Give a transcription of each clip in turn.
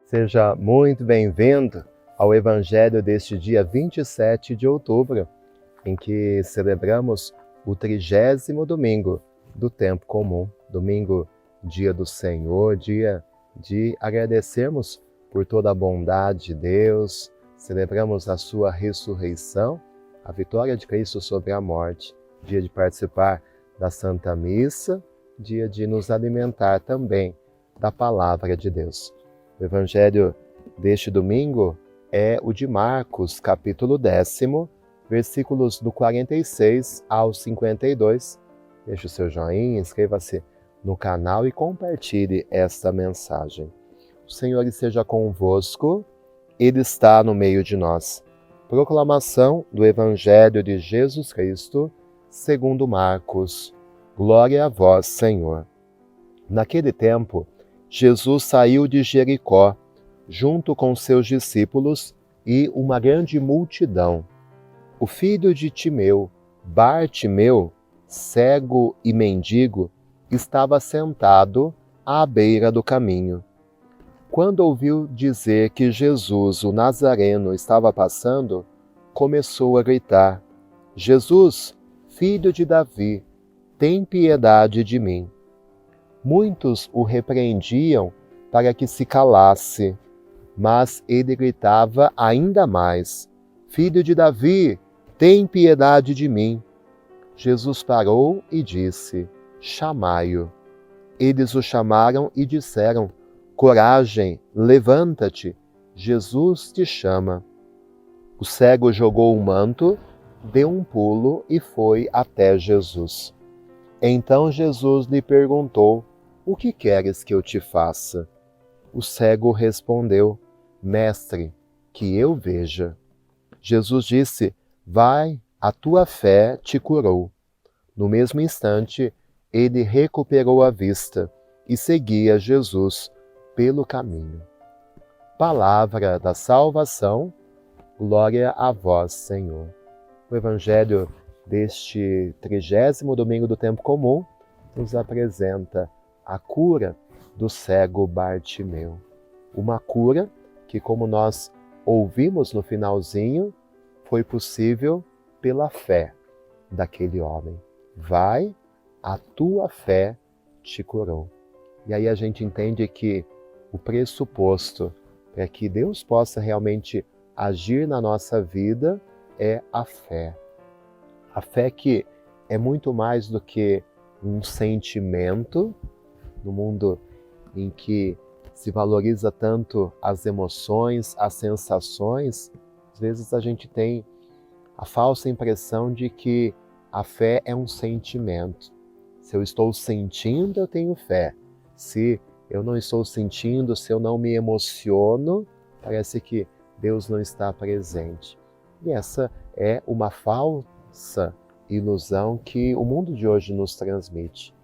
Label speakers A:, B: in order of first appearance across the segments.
A: Seja muito bem-vindo ao Evangelho deste dia 27 de outubro, em que celebramos o 30º domingo do tempo comum, domingo, dia do Senhor, dia de agradecermos por toda a bondade de Deus, celebramos a sua ressurreição, a vitória de Cristo sobre a morte, dia de participar da Santa Missa, dia de nos alimentar também da Palavra de Deus. O Evangelho deste domingo é o de Marcos, capítulo 10, versículos do 46 ao 52. Deixe o seu joinha, inscreva-se no canal e compartilhe esta mensagem. O Senhor esteja convosco, Ele está no meio de nós. Proclamação do Evangelho de Jesus Cristo, segundo Marcos. Glória a vós, Senhor. Naquele tempo, Jesus saiu de Jericó, junto com seus discípulos e uma grande multidão. O filho de Timeu, Bartimeu, cego e mendigo, estava sentado à beira do caminho. Quando ouviu dizer que Jesus, o Nazareno, estava passando, começou a gritar: Jesus, filho de Davi, tem piedade de mim. Muitos o repreendiam para que se calasse, mas ele gritava ainda mais: Filho de Davi, tem piedade de mim. Jesus parou e disse: Chamai-o. Eles o chamaram e disseram: Coragem, levanta-te, Jesus te chama. O cego jogou o manto, deu um pulo e foi até Jesus. Então Jesus lhe perguntou: O que queres que eu te faça? O cego respondeu: Mestre, que eu veja. Jesus disse: Vai, a tua fé te curou. No mesmo instante, ele recuperou a vista e seguia Jesus pelo caminho. Palavra da salvação, glória a vós, Senhor. O Evangelho deste 30º domingo do tempo comum nos apresenta a cura do cego Bartimeu. Uma cura que, como nós ouvimos no finalzinho, foi possível pela fé daquele homem. Vai, a tua fé te curou. E aí a gente entende que o pressuposto para que Deus possa realmente agir na nossa vida é a fé. A fé que é muito mais do que um sentimento, no mundo em que se valoriza tanto as emoções, as sensações, às vezes a gente tem a falsa impressão de que a fé é um sentimento. Se eu estou sentindo, eu tenho fé. Se eu não estou sentindo, se eu não me emociono, parece que Deus não está presente. E essa é uma falsa ilusão que o mundo de hoje nos transmite.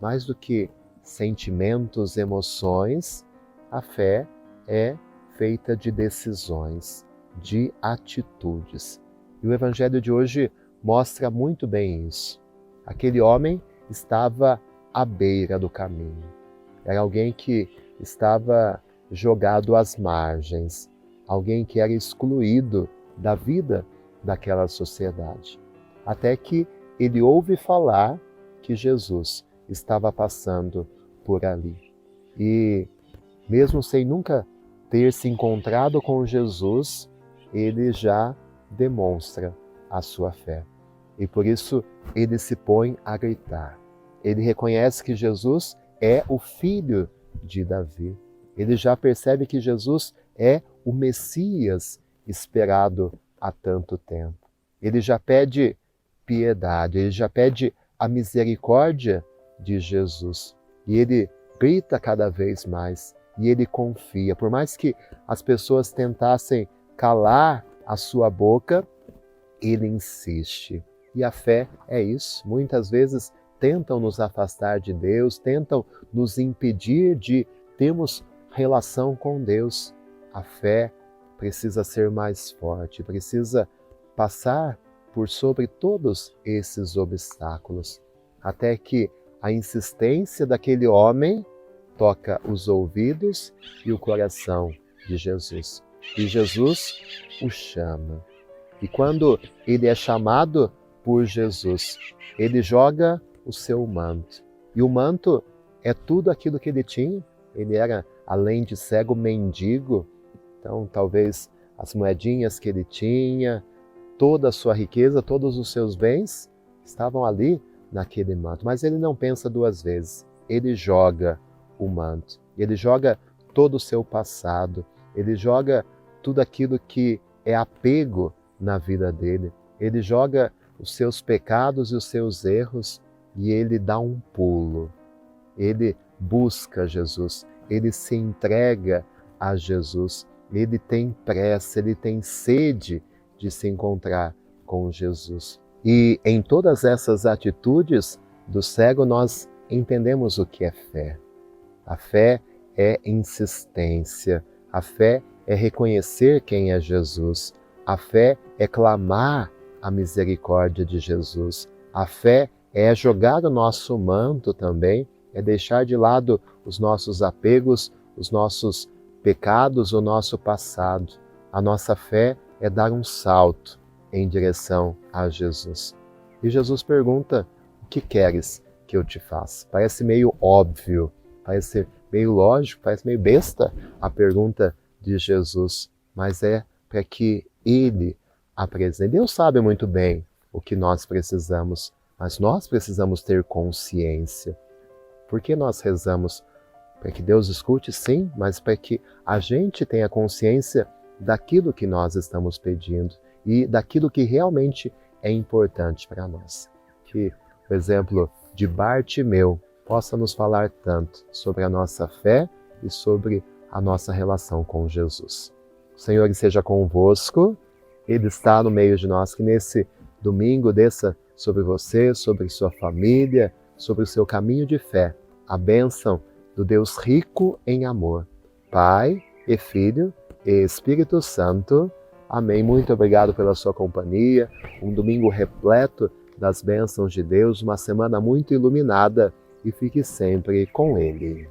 A: Mais do que sentimentos, emoções, a fé é feita de decisões, de atitudes. E o Evangelho de hoje mostra muito bem isso. Aquele homem estava à beira do caminho. Era alguém que estava jogado às margens, alguém que era excluído da vida daquela sociedade. Até que ele ouve falar que Jesus estava passando por ali. E mesmo sem nunca ter se encontrado com Jesus, ele já demonstra a sua fé. E por isso ele se põe a gritar. Ele reconhece que Jesus é o filho de Davi. Ele já percebe que Jesus é o Messias esperado há tanto tempo. Ele já pede piedade, ele já pede a misericórdia de Jesus. E ele grita cada vez mais, e ele confia. Por mais que as pessoas tentassem calar a sua boca, ele insiste. E a fé é isso. Muitas vezes tentam nos afastar de Deus, tentam nos impedir de termos relação com Deus. A fé precisa ser mais forte, precisa passar por sobre todos esses obstáculos, até que a insistência daquele homem toca os ouvidos e o coração de Jesus. E Jesus o chama. E quando ele é chamado por Jesus, ele joga o seu manto. E o manto é tudo aquilo que ele tinha. Ele era, além de cego, mendigo. Então, talvez as moedinhas que ele tinha, toda a sua riqueza, todos os seus bens estavam ali naquele manto. Mas ele não pensa duas vezes. Ele joga o manto. Ele joga todo o seu passado. Ele joga tudo aquilo que é apego na vida dele. Ele joga os seus pecados e os seus erros e ele dá um pulo. Ele busca Jesus. Ele se entrega a Jesus. Ele tem pressa, ele tem sede de se encontrar com Jesus. E em todas essas atitudes do cego nós entendemos o que é fé. A fé é insistência, a fé é reconhecer quem é Jesus, a fé é clamar a misericórdia de Jesus, a fé é jogar o nosso manto também, é deixar de lado os nossos apegos, os nossos pecados, o nosso passado. A nossa fé é dar um salto em direção a Jesus. E Jesus pergunta: o que queres que eu te faça? Parece meio óbvio, parece meio lógico, parece meio besta a pergunta de Jesus, mas é para que Ele apresente. Deus sabe muito bem o que nós precisamos, mas nós precisamos ter consciência. Por que nós rezamos? Para que Deus escute, sim, mas para que a gente tenha consciência daquilo que nós estamos pedindo e daquilo que realmente é importante para nós. Que o exemplo de Bartimeu possa nos falar tanto sobre a nossa fé e sobre a nossa relação com Jesus. O Senhor esteja convosco, Ele está no meio de nós, que nesse domingo desça sobre você, sobre sua família, sobre o seu caminho de fé, a bênção do Deus rico em amor, Pai e Filho e Espírito Santo. Amém. Muito obrigado pela sua companhia. Um domingo repleto das bênçãos de Deus, uma semana muito iluminada, e fique sempre com Ele.